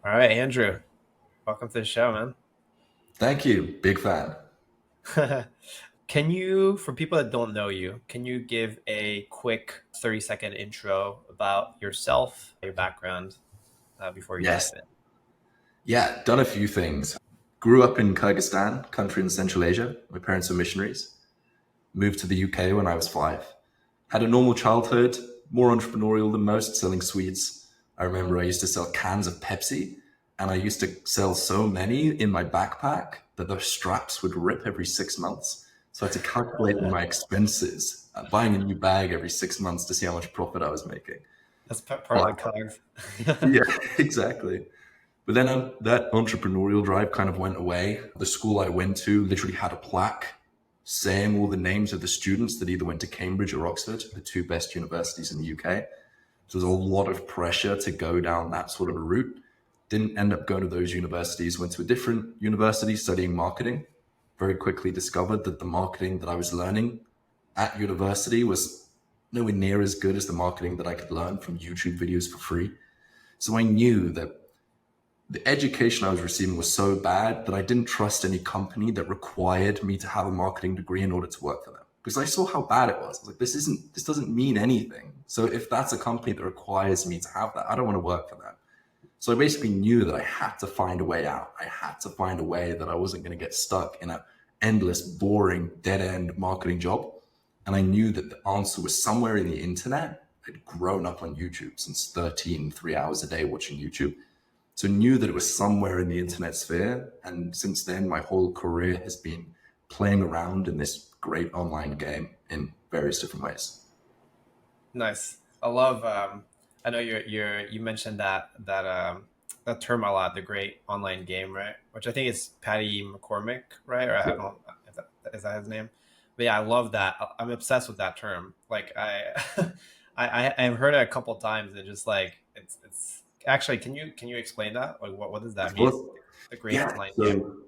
All right, Andrew, welcome to the show, Thank you. Big fan. man. Can you, for people that don't know you, can you give a quick 30-second intro about yourself, your background, before we dive Yes. in? Yeah, done a few things. Grew up in Kyrgyzstan, country in Central Asia. My parents were missionaries. Moved to the UK when I was 5. Had a normal childhood, more entrepreneurial than most, selling sweets. I remember I used to sell cans of Pepsi, and I used to sell so many in my backpack that the straps would rip every 6 months. So I had to calculate my expenses, buying a new bag every 6 months to see how much profit I was making. That's part of But the cogs. yeah, exactly. But then that entrepreneurial drive kind of went away. The school I went to literally had a plaque saying all the names of the students that either went to Cambridge or Oxford, the two best universities in the UK. So there's a lot of pressure to go down that sort of a route. Didn't end up going to those universities, went to a different university studying marketing. Very quickly discovered that the marketing that I was learning at university was nowhere near as good as the marketing that I could learn from YouTube videos for free. So I knew that the education I was receiving was so bad that I didn't trust any company that required me to have a marketing degree in order to work for them. Because I saw how bad it was. I was like, this doesn't mean anything. So if that's a company that requires me to have that, I don't want to work for them. So I basically knew that I had to find a way out. I had to find a way that I wasn't going to get stuck in an endless, boring, dead-end marketing job. And I knew that the answer was somewhere in the internet. I'd grown up on YouTube since 13, 3 hours a day watching YouTube. So knew that it was somewhere in the internet sphere. And since then, my whole career has been playing around in this great online game in various different ways. Nice. I love. I know you mentioned that term a lot, the great online game, right? Which I think is Patty McCormick, right? Or I don't know if is that his name. But yeah, I love that. I'm obsessed with that term. Like I've heard it a couple times and just like it's actually can you explain that? Like what does that Of mean? course. The great Yeah. online game.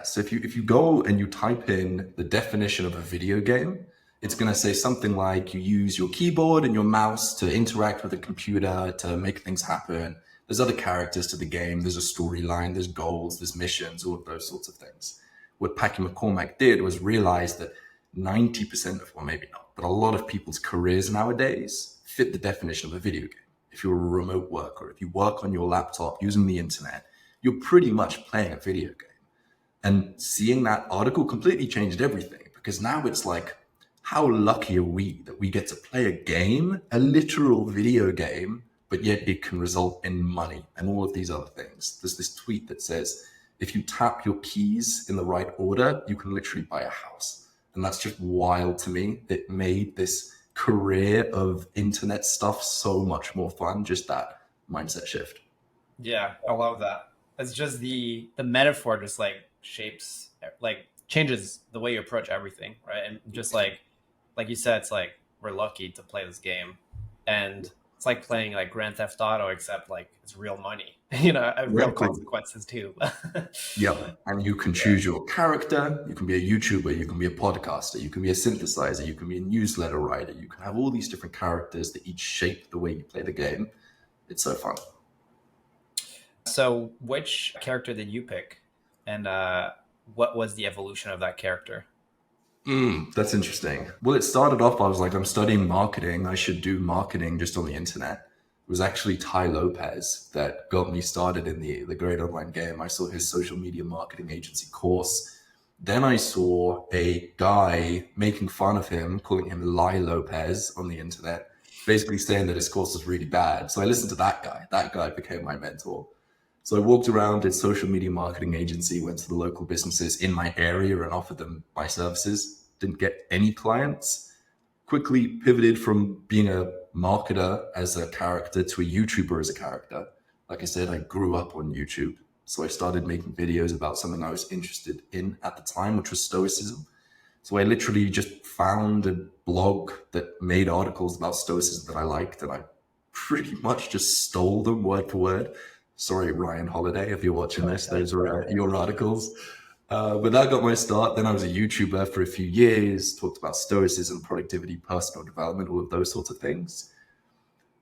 So if you go and you type in the definition of a video game, it's going to say something like you use your keyboard and your mouse to interact with a computer to make things happen. There's other characters to the game. There's a storyline. There's goals. There's missions. All of those sorts of things. What Packy McCormack did was realize that 90% of, well, maybe not, but a lot of people's careers nowadays fit the definition of a video game. If you're a remote worker, if you work on your laptop using the internet, you're pretty much playing a video game. And seeing that article completely changed everything because now it's like, how lucky are we that we get to play a game, a literal video game, but yet it can result in money and all of these other things. There's this tweet that says, if you tap your keys in the right order, you can literally buy a house. And that's just wild to me. It made this career of internet stuff so much more fun, just that mindset shift. Yeah, I love that. It's just the metaphor just like shapes like changes the way you approach everything, right? And just like you said, it's like we're lucky to play this game, and it's like playing like Grand Theft Auto, except like it's real money, real Exactly. consequences too. Yep. And you can Yeah. choose your character. You can be a YouTuber. You can be a podcaster. You can be a synthesizer. You can be a newsletter writer. You can have all these different characters that each shape the way you play the game. It's so fun. So, which character did you pick, and what was the evolution of that character? That's interesting. Well, it started off, I was like, I'm studying marketing. I should do marketing just on the internet. It was actually Ty Lopez that got me started in the great online game. I saw his social media marketing agency course. Then I saw a guy making fun of him, calling him Lie Lopez on the internet, basically saying that his course was really bad. So I listened to that guy. That guy became my mentor. So I walked around, did social media marketing agency, went to the local businesses in my area and offered them my services. Didn't get any clients. Quickly pivoted from being a marketer as a character to a YouTuber as a character. Like I said, I grew up on YouTube. So I started making videos about something I was interested in at the time, which was stoicism. So I literally just found a blog that made articles about stoicism that I liked, and I pretty much just stole them word for word. Sorry, Ryan Holiday, if you're watching this, those are your articles. But that got my start. Then I was a YouTuber for a few years, talked about stoicism, productivity, personal development, all of those sorts of things.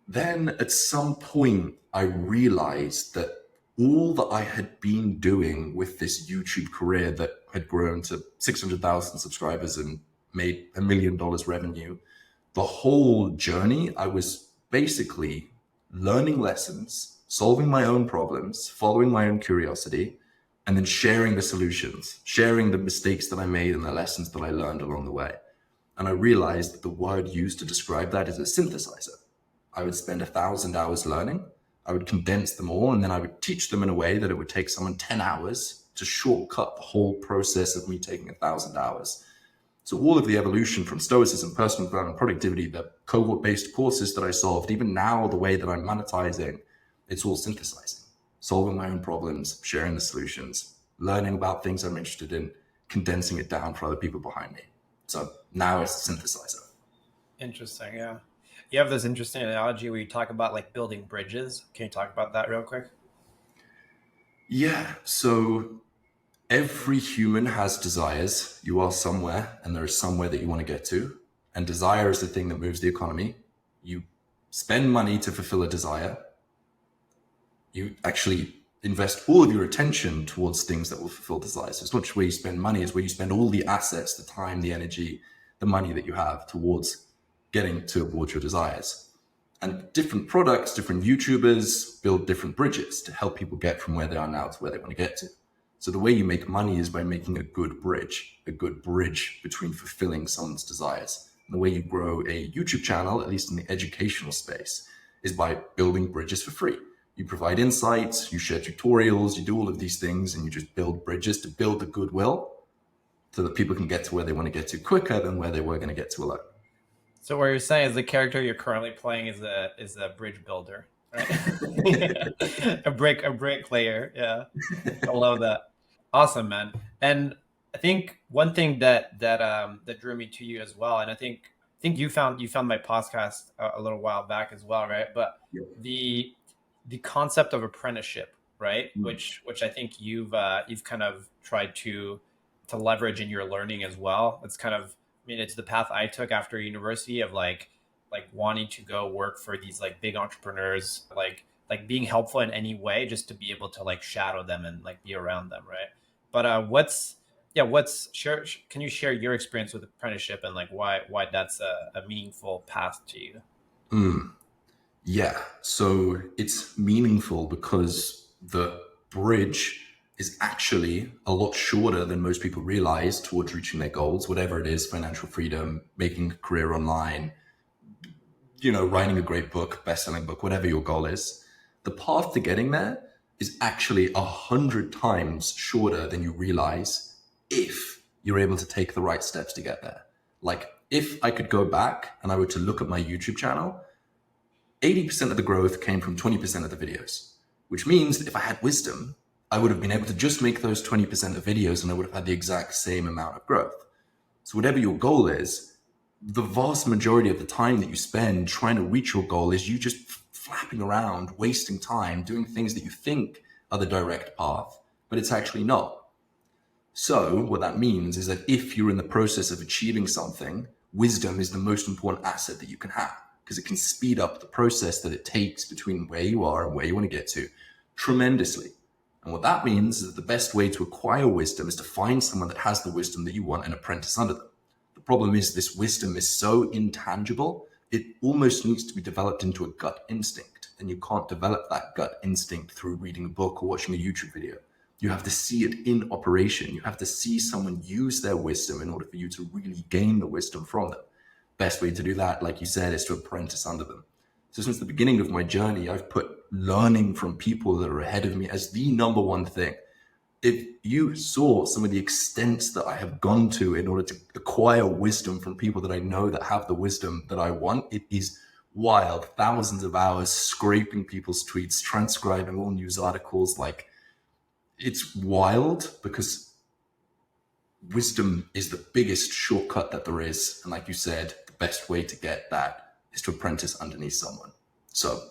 Then at some point, I realized that all that I had been doing with this YouTube career that had grown to 600,000 subscribers and made $1 million revenue, the whole journey, I was basically learning lessons, solving my own problems, following my own curiosity, and then sharing the solutions, sharing the mistakes that I made and the lessons that I learned along the way. And I realized that the word used to describe that is a synthesizer. I would spend 1,000 hours learning. I would condense them all, and then I would teach them in a way that it would take someone 10 hours to shortcut the whole process of me taking 1,000 hours. So all of the evolution from stoicism, personal development, productivity, the cohort-based courses that I solved, even now the way that I'm monetizing, it's all synthesizing, solving my own problems, sharing the solutions, learning about things I'm interested in, condensing it down for other people behind me. So now it's a synthesizer. Interesting. Yeah. You have this interesting analogy where you talk about like building bridges. Can you talk about that real quick? Yeah. So every human has desires. You are somewhere, and there is somewhere that you want to get to. And desire is the thing that moves the economy. You spend money to fulfill a desire. You actually invest all of your attention towards things that will fulfill desires. So it's not just where you spend money, it's where you spend all the assets, the time, the energy, the money that you have towards getting towards your desires. And different products, different YouTubers build different bridges to help people get from where they are now to where they want to get to. So the way you make money is by making a good bridge between fulfilling someone's desires. And the way you grow a YouTube channel, at least in the educational space, is by building bridges for free. You provide insights, you share tutorials, you do all of these things, and you just build bridges to build the goodwill so that people can get to where they want to get to quicker than where they were going to get to alone. So what you're saying is the character you're currently playing is a bridge builder, right? a brick layer. Yeah, I love that. Awesome, man. And I think one thing that drew me to you as well, and I think you found my podcast a little while back as well, right? But Yeah. the concept of apprenticeship, right? Mm. Which I think you've kind of tried to leverage in your learning as well. It's kind of, I mean, it's the path I took after university of like wanting to go work for these like big entrepreneurs, like being helpful in any way just to be able to like shadow them and like be around them, right? But what's share can you share your experience with apprenticeship and like why that's a meaningful path to you? Mm. Yeah, so it's meaningful because the bridge is actually a lot shorter than most people realize towards reaching their goals, whatever it is, financial freedom, making a career online, writing a great book, best-selling book, whatever your goal is. The path to getting there is actually 100 times shorter than you realize if you're able to take the right steps to get there. Like if I could go back and I were to look at my YouTube channel, 80% of the growth came from 20% of the videos, which means that if I had wisdom, I would have been able to just make those 20% of videos and I would have had the exact same amount of growth. So whatever your goal is, the vast majority of the time that you spend trying to reach your goal is you just flapping around, wasting time, doing things that you think are the direct path, but it's actually not. So what that means is that if you're in the process of achieving something, wisdom is the most important asset that you can have because it can speed up the process that it takes between where you are and where you want to get to tremendously. And what that means is that the best way to acquire wisdom is to find someone that has the wisdom that you want and apprentice under them. The problem is this wisdom is so intangible, it almost needs to be developed into a gut instinct. And you can't develop that gut instinct through reading a book or watching a YouTube video. You have to see it in operation. You have to see someone use their wisdom in order for you to really gain the wisdom from them. Best way to do that, like you said, is to apprentice under them. So since the beginning of my journey, I've put learning from people that are ahead of me as the number one thing. If you saw some of the extents that I have gone to in order to acquire wisdom from people that I know that have the wisdom that I want, it is wild. Thousands of hours scraping people's tweets, transcribing all news articles. Like, it's wild because wisdom is the biggest shortcut that there is. And like you said, the best way to get that is to apprentice underneath someone. So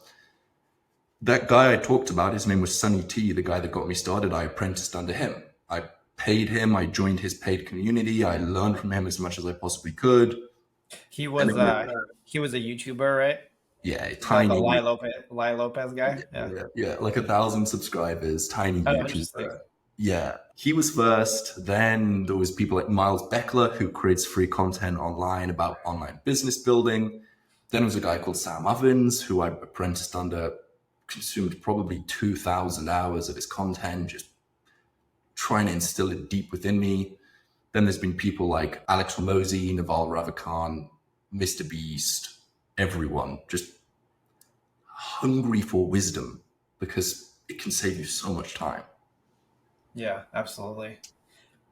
that guy I talked about, his name was Sunny T, the guy that got me started. I apprenticed under him. I paid him. I joined his paid community. I learned from him as much as I possibly could. He was he was a YouTuber, right? Yeah, Kind of like tiny. the Lai Lopez guy. Yeah. Yeah, like 1,000 subscribers, tiny Oh, interesting. YouTuber. Yeah, he was first. Then there was people like Miles Beckler, who creates free content online about online business building. Then there was a guy called Sam Ovens, who I apprenticed under, consumed probably 2,000 hours of his content, just trying to instill it deep within me. Then there's been people like Alex Hormozi, Naval Ravikant, MrBeast, everyone just hungry for wisdom because it can save you so much time. Yeah, absolutely.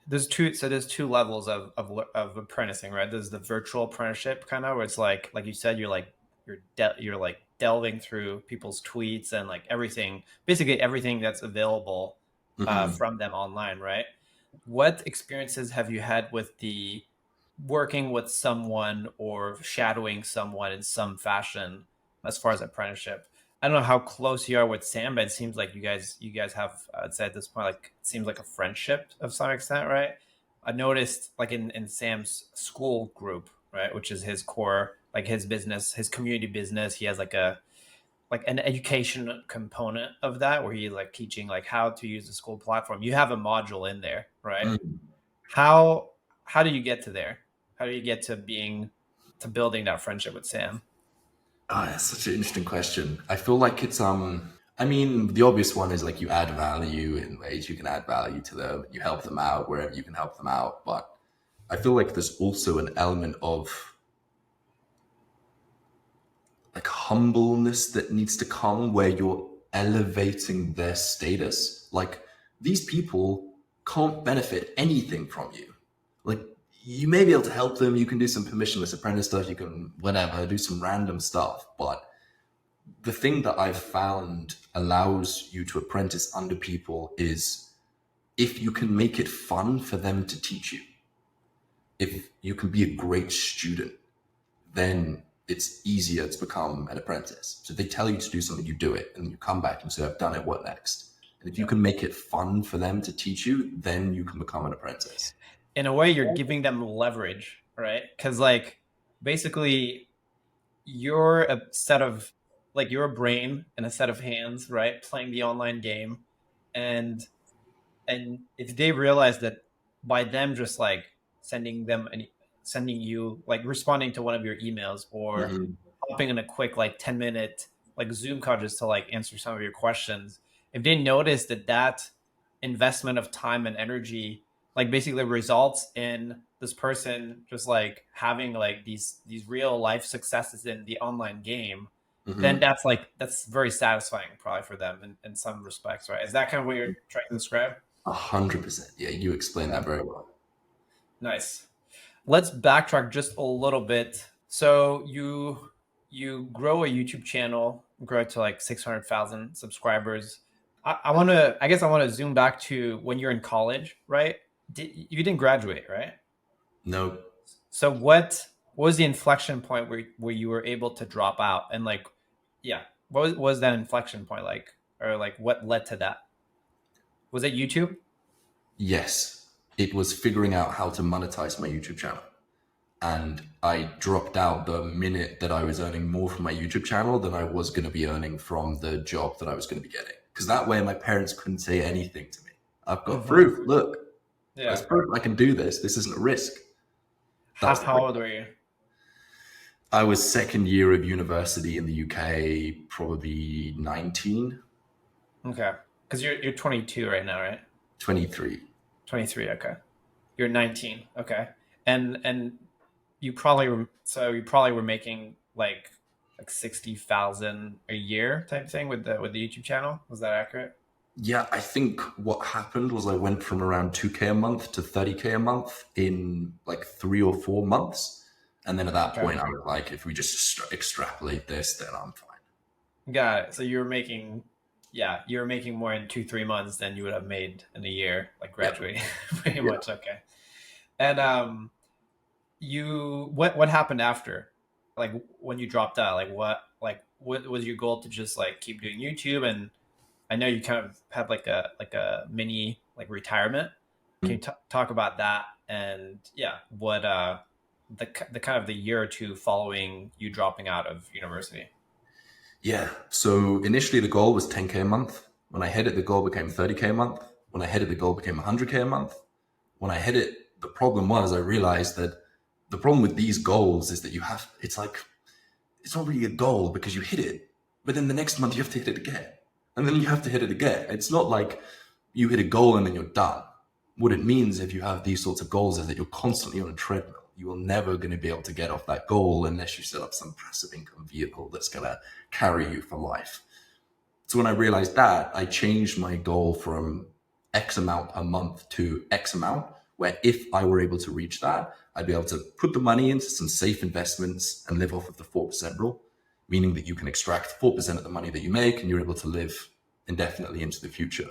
There's two levels of apprenticing, right? There's the virtual apprenticeship kind of where it's like you said, you're like delving through people's tweets and like everything, basically everything that's available Mm-hmm. from them online, right? What experiences have you had with the working with someone or shadowing someone in some fashion as far as apprenticeship? I don't know how close you are with Sam, but it seems like you guys have, I'd say at this point, like it seems like a friendship of some extent, right? I noticed like in Sam's school group, right, which is his core, like his business, his community business. He has like an education component of that where he's like teaching like how to use the school platform. You have a module in there, right? Mm. How how do you get to there? How do you get to building that friendship with Sam? Oh, that's such an interesting question. I feel like I mean, the obvious one is like you add value in ways you can add value to them, you help them out wherever you can help them out. But I feel like there's also an element of like humbleness that needs to come where you're elevating their status. Like these people can't benefit anything from you. Like you may be able to help them, you can do some permissionless apprentice stuff, you can whatever, do some random stuff, but the thing that I've found allows you to apprentice under people is if you can make it fun for them to teach you, if you can be a great student, then it's easier to become an apprentice. So they tell you to do something, you do it, and you come back and say, I've done it, what next? And if you Yeah. can make it fun for them to teach you, then you can become an apprentice. In a way, you're giving them leverage, right? Because like basically you're a set of like you're a brain and a set of hands, right? Playing the online game, and and if they realize that by them just like sending them and sending you like responding to one of your emails or Mhm. hopping in a quick like 10-minute like Zoom call just to like answer some of your questions, if they notice that that investment of time and energy like basically results in this person just like having like these real life successes in the online game, then Mhm. that's very satisfying probably for them in some respects, right? Is that kind of what you're trying to describe? 100%. Yeah, you explained Yeah. that very well. Nice. Let's backtrack just a little bit. So you grow a YouTube channel, grow it to like 600,000 subscribers. I want to, I guess I want to zoom back to when you're in college, right? You didn't graduate, right? No. So what was the inflection point where you were able to drop out and like, yeah, what was that inflection point like, or like what led to that? Was it YouTube? Yes, it was figuring out how to monetize my YouTube channel. And I dropped out the minute that I was earning more from my YouTube channel than I was going to be earning from the job that I was going to be getting. Because that way, my parents couldn't say anything to me. I've got Hmm. proof. Look, there's Yeah. proof I can do this. This isn't a risk. That was the How point. old were you? I was second year of university in the UK, probably 19, Okay. Because you're 22 right now, right? 23. 23. Okay. You're 19. Okay. And you probably were, so you probably were making like 60,000 a year type thing with the YouTube channel. Was that accurate? Yeah, I think what happened was I went from around 2K a month to 30K a month in like 3 or 4 months. And then at that Okay. point, I was like, if we just extrapolate this, then I'm fine. Got it. So you were making, yeah, you were making more in 2 3 months than you would have made in a year, like Yeah. graduating, pretty Yeah. much. Okay. And what happened after, like when you dropped out? What was your goal to just like keep doing YouTube? And I know you kind of had like a mini like retirement. Can you talk about that? And yeah, what the kind of the year or two following you dropping out of university? Yeah. So initially the goal was 10K a month. When I hit it, the goal became 30K a month. When I hit it, the goal became 100K a month. When I hit it, the problem was I realized that the problem with these goals is that it's like, it's not really a goal because you hit it, but then the next month you have to hit it again. And then you have to hit it again. It's not like you hit a goal and then you're done. What it means if you have these sorts of goals is that you're constantly on a treadmill. You are never going to be able to get off that goal unless you set up some passive income vehicle that's going to carry you for life. So when I realized that, I changed my goal from X amount per month to X amount, where if I were able to reach that, I'd be able to put the money into some safe investments and live off of the 4% rule, meaning that you can extract 4% of the money that you make and you're able to live indefinitely into the future.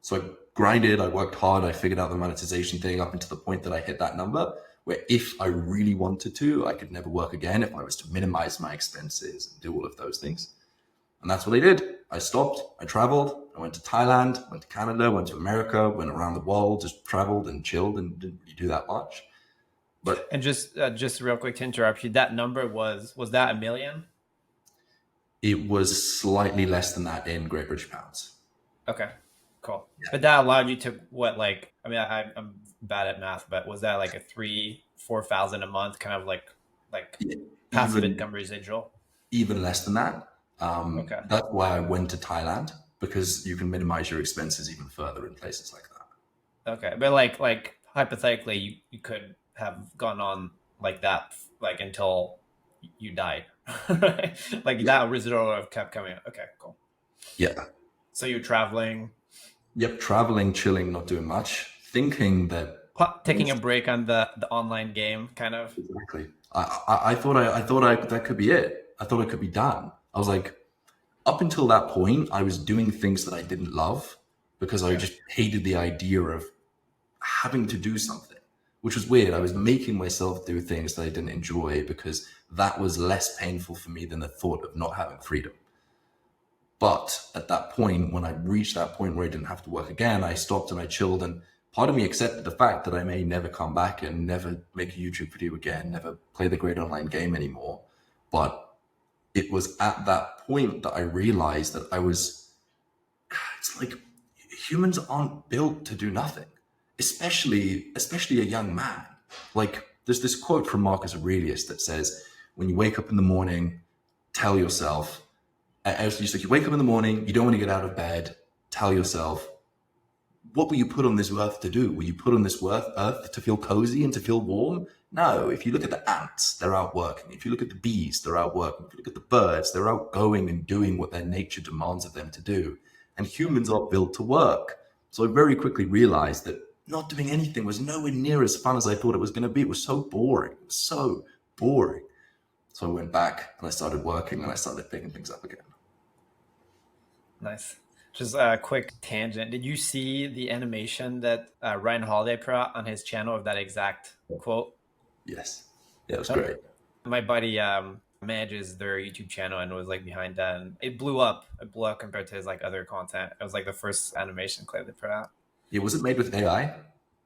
So I grinded, I worked hard, I figured out the monetization thing up until the point that I hit that number, where if I really wanted to, I could never work again if I was to minimize my expenses and do all of those things. And that's what I did. I stopped, I traveled, I went to Thailand, went to Canada, went to America, went around the world, just traveled and chilled and didn't really do that much. But And just real quick to interrupt you, that number was that 1 million? it was slightly less than that in Great British pounds. Okay, cool. But that allowed you to what, like, I mean, I'm bad at math, but was that like a 3,000-4,000 a month, kind of like Yeah, passive even income residual? even less than that. Okay, That's why I went to Thailand, because you can minimize your expenses even further in places like that. okay, but like hypothetically, you could have gone on like that, like until you died, right? Like Yeah. that residual would have kept coming. Okay, cool. Yeah. So you're traveling, Yep. Traveling, chilling, not doing much, thinking that taking a break on the online game, kind of. exactly. That could be it. I thought it could be done. I was like, up until that point, I was doing things that I didn't love because I Yeah. just hated the idea of having to do something, which was weird. I was making myself do things that I didn't enjoy because that was less painful for me than the thought of not having freedom. But at that point, when I reached that point where I didn't have to work again, I stopped and I chilled. And part of me accepted the fact that I may never come back and never make a YouTube video again, never play the great online game anymore. But it was at that point that I realized that it's like humans aren't built to do nothing, especially a young man. Like there's this quote from Marcus Aurelius that says, when you wake up in the morning, tell yourself, just like you wake up in the morning, you don't want to get out of bed, tell yourself, what were you put on this earth to do? Were you put on this earth to feel cozy and to feel warm? No. If you look at the ants, they're out working. If you look at the bees, they're out working. If you look at the birds, they're out going and doing what their nature demands of them to do. And humans are built to work. So I very quickly realized that not doing anything was nowhere near as fun as I thought it was going to be. It was so boring. It was so boring. So I went back and I started working and I started picking things up again. Nice. Just a quick tangent. Did you see the animation that Ryan Holiday put out on his channel of that exact quote? Yes. Yeah, it was Oh. great. My buddy manages their YouTube channel and was like behind that, and it blew up. It blew up compared to his like other content. It was like the first animation clip they put out. Yeah, was it made with AI?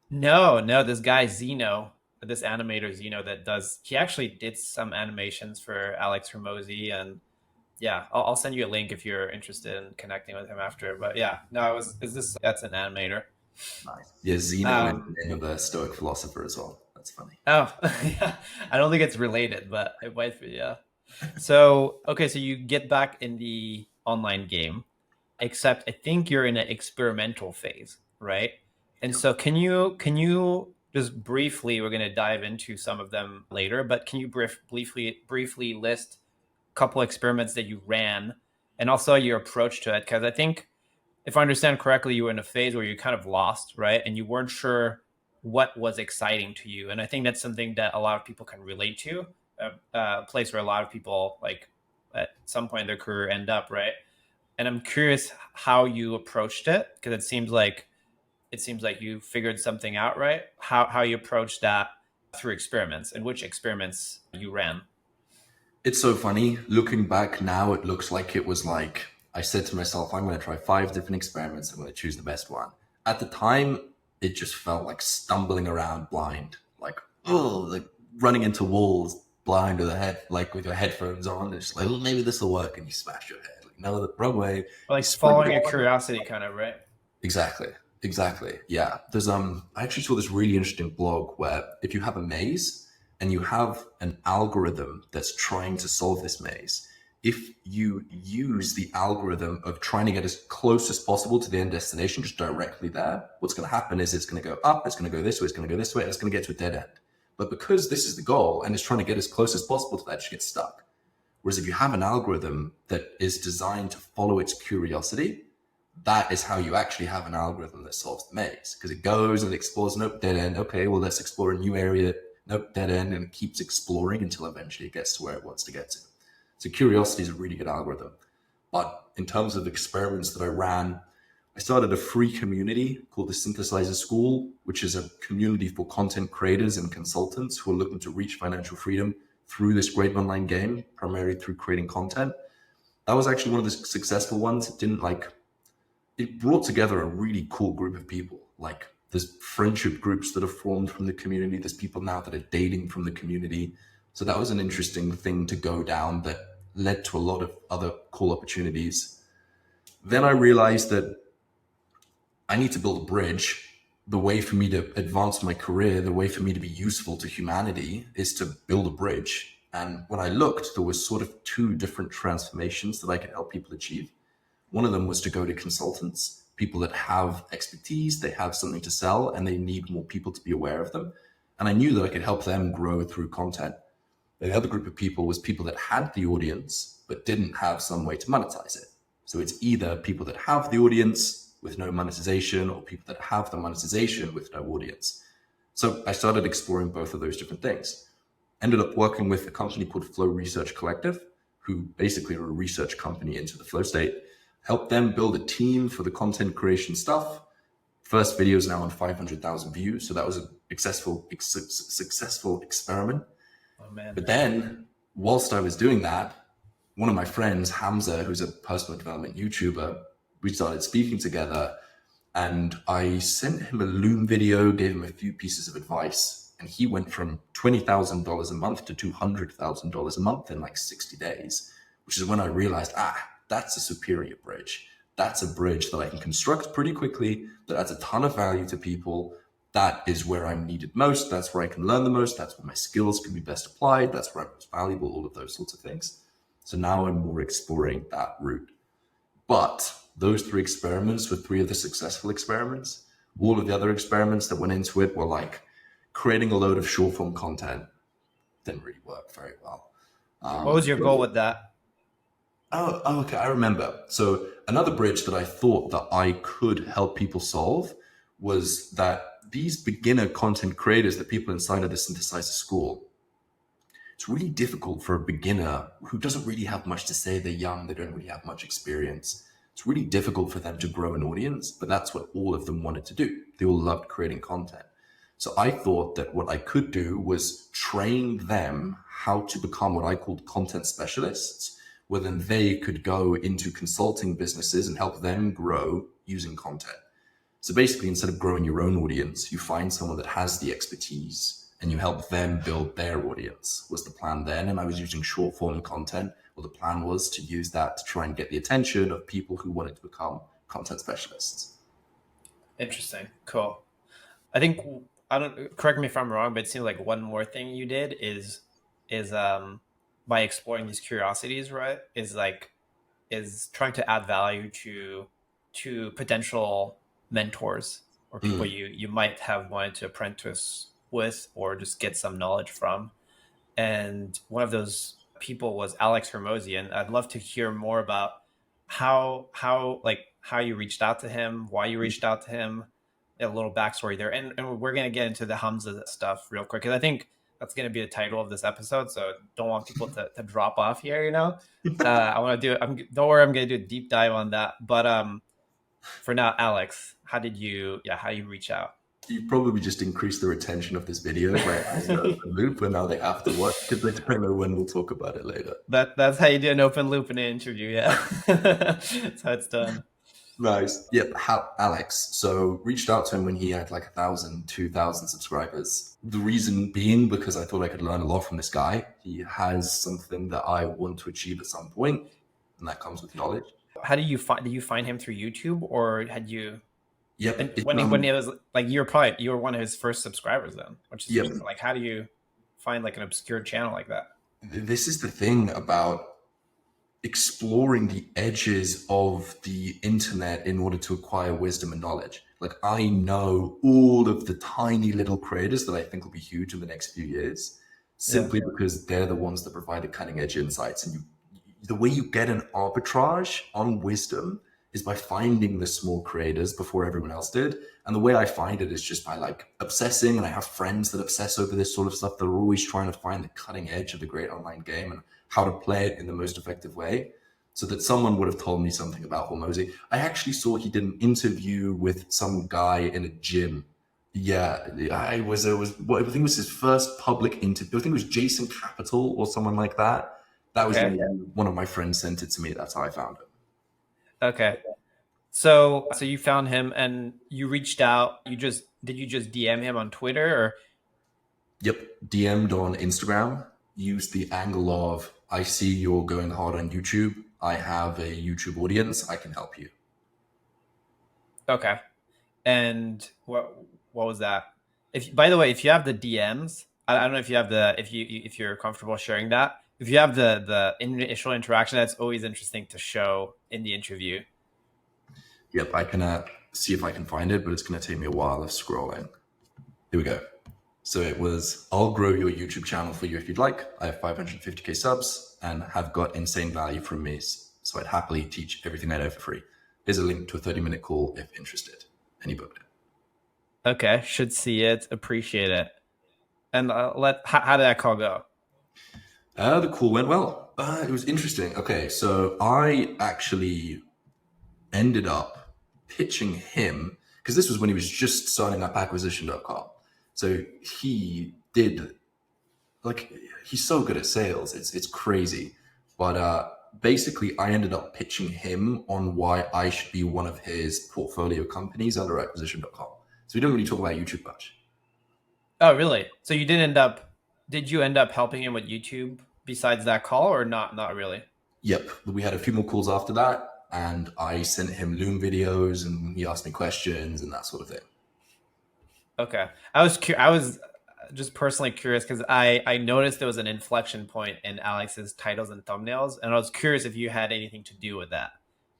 No, this guy Zeno, this animator Zeno that does. He actually did some animations for Alex Hormozi, and yeah, I'll send you a link if you're interested in connecting with him after. But yeah, no, it was. Is this? That's an animator. Nice. Yeah, Zeno is Um, the name of a Stoic philosopher as well. That's funny. oh, yeah. I don't think it's related, but it might be. Yeah. So okay, so you get back in the online game, except I think you're in an experimental phase, right? And Yep. so can you just briefly, we're going to dive into some of them later, but can you briefly list a couple experiments that you ran and also your approach to it? Because I think if I understand correctly, you were in a phase where you kind of lost, right? And you weren't sure what was exciting to you. And I think that's something that a lot of people can relate to, a place where a lot of people, like, at some point in their career end up, right? And I'm curious how you approached it, because it seems like you figured something out, right? How you approached that through experiments, and which experiments you ran. It's so funny. Looking back now, it looks like it was like I said to myself, I'm going to try 5 different experiments. I'm going to choose the best one. At the time, it just felt like stumbling around blind, like, oh, like running into walls blind with a head, like with your headphones on. And it's like, well, maybe this will work, and you smash your head. Like, no, the wrong way. Or You like sprint following a forward. curiosity, kind of, right? Exactly. Exactly. Yeah. There's I actually saw this really interesting blog where if you have a maze and you have an algorithm that's trying to solve this maze, if you use the algorithm of trying to get as close as possible to the end destination, just directly there, what's going to happen is it's going to go up, it's going to go this way, it's going to go this way, and it's going to get to a dead end. But because this is the goal and it's trying to get as close as possible to that, it just gets stuck. Whereas if you have an algorithm that is designed to follow its curiosity, that is how you actually have an algorithm that solves the maze, because it goes and explores, nope, dead end. Okay, well, let's explore a new area. Nope, dead end, and it keeps exploring until eventually it gets to where it wants to get to. So curiosity is a really good algorithm. But in terms of experiments that I ran, I started a free community called the Synthesizer School, which is a community for content creators and consultants who are looking to reach financial freedom through this great online game, primarily through creating content. That was actually one of the successful ones. It brought together a really cool group of people. Like, there's friendship groups that have formed from the community. There's people now that are dating from the community. So that was an interesting thing to go down that led to a lot of other cool opportunities. Then I realized that I need to build a bridge. The way for me to advance my career, the way for me to be useful to humanity is to build a bridge. And when I looked, there was sort of two different transformations that I could help people achieve. One of them was to go to consultants, people that have expertise, they have something to sell, and they need more people to be aware of them. And I knew that I could help them grow through content. The other group of people was people that had the audience, but didn't have some way to monetize it. So it's either people that have the audience with no monetization, or people that have the monetization with no audience. So I started exploring both of those different things. Ended up working with a company called Flow Research Collective, who basically are a research company into the flow state. Helped them build a team for the content creation stuff. First video is now on 500,000 views. So that was a successful experiment. Oh man. But then whilst I was doing that, one of my friends, Hamza, who's a personal development YouTuber, we started speaking together, and I sent him a Loom video, gave him a few pieces of advice, and he went from $20,000 a month to $200,000 a month in like 60 days, which is when I realized, that's a superior bridge. That's a bridge that I can construct pretty quickly, that adds a ton of value to people. That is where I'm needed most. That's where I can learn the most. That's where my skills can be best applied. That's where I'm most valuable, all of those sorts of things. So now I'm more exploring that route. But those three experiments were three of the successful experiments. All of the other experiments that went into it were like creating a load of short form content. Didn't really work very well. What was your goal with that? Okay, I remember. So another bridge that I thought that I could help people solve was that these beginner content creators, the people inside of the Synthesizer School, it's really difficult for a beginner who doesn't really have much to say. They're young, they don't really have much experience. It's really difficult for them to grow an audience, but that's what all of them wanted to do. They all loved creating content. So I thought that what I could do was train them how to become what I called content specialists, where then they could go into consulting businesses and help them grow using content. So basically, instead of growing your own audience, you find someone that has the expertise and you help them build their audience, was the plan then. And I was using short form content. Well, the plan was to use that to try and get the attention of people who wanted to become content specialists. Interesting. Cool. I think, I don't, correct me if I'm wrong, but it seems like one more thing you did is by exploring these curiosities, right? Is trying to add value to potential mentors or people you might have wanted to apprentice with or just get some knowledge from. And one of those people was Alex Hormozi, and I'd love to hear more about how you reached out to him, why you reached out to him, a little backstory there, and we're gonna get into the Hamza stuff real quick because I think that's gonna be the title of this episode. So don't want people to drop off here. I want to do. Don't worry, I'm gonna do a deep dive on that. But for now, Alex, how you reach out? You probably just increased the retention of this video by adding an open loop, and now they have to watch because they don't know when we'll talk about it later. That's how you do an open loop in an interview. Yeah, that's how it's done. Nice. Yep. Alex. So reached out to him when he had like 1,000, 2,000 subscribers. The reason being because I thought I could learn a lot from this guy. He has something that I want to achieve at some point, and that comes with knowledge. How did you find him through YouTube, or had you, and Yep. when it was like, you were one of his first subscribers then, which is Yep. interesting. Like, how do you find like an obscure channel like that? This is the thing about exploring the edges of the internet in order to acquire wisdom and knowledge. Like, I know all of the tiny little creators that I think will be huge in the next few years, Yeah. simply because they're the ones that provide the cutting edge insights. And the way you get an arbitrage on wisdom is by finding the small creators before everyone else did. And the way I find it is just by like obsessing. And I have friends that obsess over this sort of stuff. They're always trying to find the cutting edge of the great online game and how to play it in the most effective way. So that someone would have told me something about Hormozi. I actually saw he did an interview with some guy in a gym. Yeah, I think it was his first public interview. I think it was Jason Capital or someone like that. That was Okay. one of my friends sent it to me. That's how I found it. Okay. So you found him and you reached out. Did you just DM him on Twitter, or? Yep, DM'd on Instagram. Used the angle of I see you're going hard on YouTube. I have a YouTube audience. I can help you. Okay. And what was that? If, by the way, if you have the DMs, I don't know if you have the, if you're comfortable sharing that. If you have the initial interaction, that's always interesting to show in the interview. Yep, I can see if I can find it, but it's going to take me a while of scrolling. Here we go. So it was, I'll grow your YouTube channel for you if you'd like. I have 550K subs and have got insane value from me. So I'd happily teach everything I know for free. Here's a link to a 30-minute call if interested. And he booked it. Okay, should see it, appreciate it. And how did that call go? The call went well. It was interesting. Okay, so I actually ended up pitching him because this was when he was just starting up acquisition.com. So he did, like, he's so good at sales. It's crazy. But basically, I ended up pitching him on why I should be one of his portfolio companies under acquisition.com. So we don't really talk about YouTube much. Oh, really? So did you end up helping him with YouTube besides that call, or not? Not really. Yep. We had a few more calls after that, and I sent him Loom videos, and he asked me questions and that sort of thing. Okay. I was just personally curious because I noticed there was an inflection point in Alex's titles and thumbnails, and I was curious if you had anything to do with that.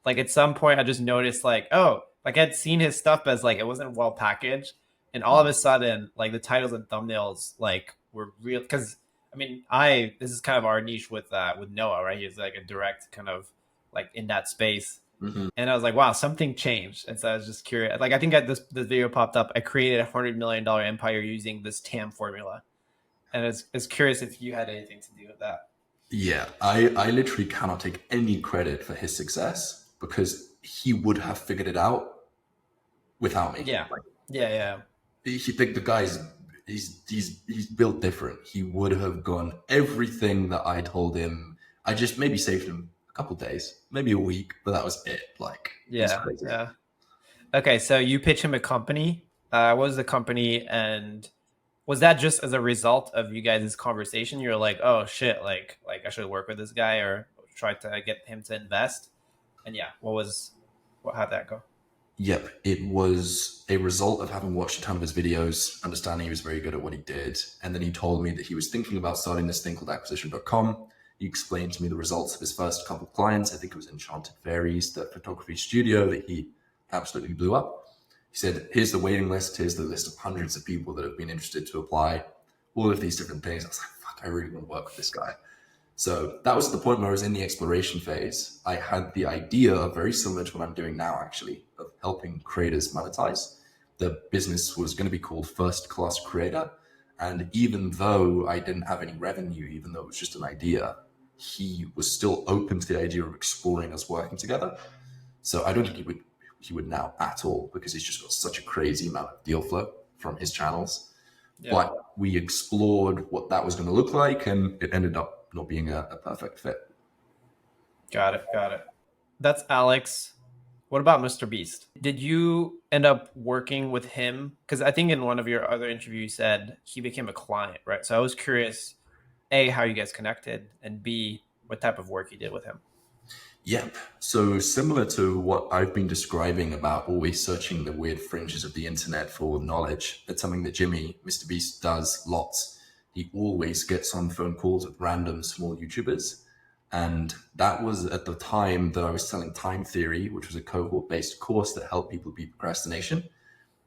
Like, at some point, I just noticed, like, oh, like, I'd seen his stuff, but it's like it wasn't well packaged, and all of a sudden, like, the titles and thumbnails like were real. Because I mean, I this is kind of our niche with Noah, right? He's like a direct kind of like in that space. Mm-hmm. And I was like, wow, something changed. And so I was just curious. Like, I think this video popped up. I created $100 million empire using this TAM formula. And it's curious if you had anything to do with that. Yeah, I literally cannot take any credit for his success because he would have figured it out without me. Yeah. Like, Yeah. Yeah. the guy's he's built different. He would have gone everything that I told him. I just maybe saved him a couple days, maybe a week, but that was it. Like, it's Yeah. crazy. Yeah. Okay. So you pitch him a company. What was the company? And was that just as a result of you guys' conversation? You're like, oh shit, like I should work with this guy or try to get him to invest. And yeah, how'd that go? Yep, it was a result of having watched a ton of his videos, understanding he was very good at what he did. And then he told me that he was thinking about starting this thing called acquisition.com. He explained to me the results of his first couple of clients. I think it was Enchanted Fairies, the photography studio that he absolutely blew up. He said, here's the waiting list. Here's the list of hundreds of people that have been interested to apply, all of these different things. I was like, fuck, I really want to work with this guy. So that was the point where I was in the exploration phase. I had the idea, very similar to what I'm doing now, actually, of helping creators monetize. The business was going to be called First Class Creator. And even though I didn't have any revenue, even though it was just an idea, he was still open to the idea of exploring us working together. So I don't think he would now at all, because he's just got such a crazy amount of deal flow from his channels. Yeah. But we explored what that was going to look like, and it ended up not being a perfect fit. Got it. That's Alex. What about Mr. Beast? Did you end up working with him? Because I think in one of your other interviews you said he became a client, right? So I was curious, A, how you guys connected, and B, what type of work you did with him. Yep. So similar to what I've been describing about always searching the weird fringes of the internet for knowledge, that's something that Jimmy, Mr. Beast, does lots. He always gets on phone calls with random small YouTubers. And that was at the time that I was selling Time Theory, which was a cohort-based course that helped people beat procrastination.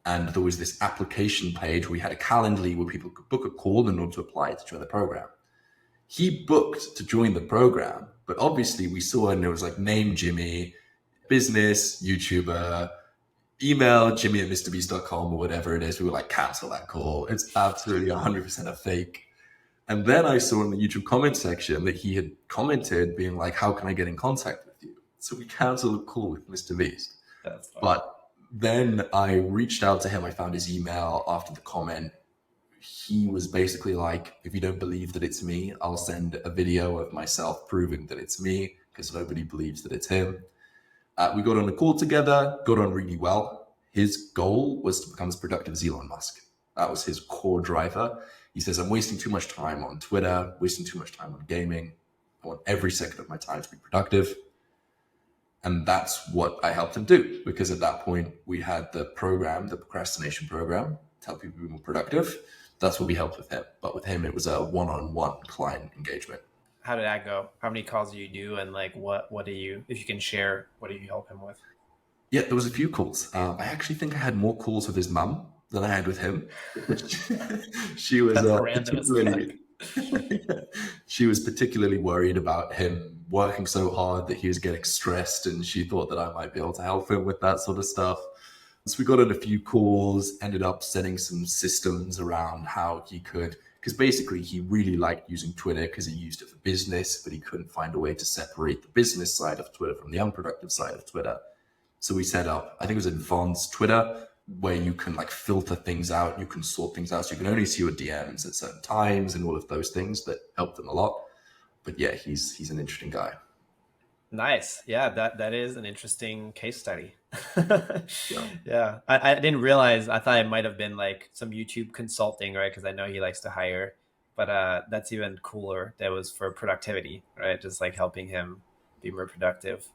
And there was this application page where we had a Calendly where people could book a call in order to apply to join the program. He booked to join the program, but obviously we saw and it was like name Jimmy, business, YouTuber, email Jimmy at MrBeast.com or whatever it is. We were like, cancel that call. It's absolutely 100% a fake. And then I saw in the YouTube comment section that he had commented being like, how can I get in contact with you? So we canceled the call with Mr. Beast. That's funny. But then I reached out to him. I found his email after the comment. He was basically like, if you don't believe that it's me, I'll send a video of myself proving that it's me because nobody believes that it's him. We got on a call together, got on really well. His goal was to become as productive as Elon Musk. That was his core driver. He says, I'm wasting too much time on Twitter, wasting too much time on gaming. I want every second of my time to be productive. And that's what I helped him do, because at that point we had the program, the procrastination program, to help people be more productive. That's what we helped with him. But with him, it was a one-on-one client engagement. How did that go? How many calls do you do? And like, what do you, if you can share, what do you help him with? Yeah, there was a few calls. I actually think I had more calls with his mum than I had with him. She was That's random as fuck. particularly she was particularly worried about him working so hard that he was getting stressed, and she thought that I might be able to help him with that sort of stuff. So we got in a few calls, ended up setting some systems around how he could, because basically he really liked using Twitter because he used it for business, but he couldn't find a way to separate the business side of Twitter from the unproductive side of Twitter. So we set up, I think it was advanced Twitter, where you can like filter things out, you can sort things out, so you can only see your DMs at certain times and all of those things that helped them a lot. But yeah, he's an interesting guy. Nice. Yeah, that is an interesting case study. Yeah. Yeah. I didn't realize, I thought it might have been like some YouTube consulting, right? Because I know he likes to hire, but that's even cooler. That was for productivity, right? Just like helping him be more productive.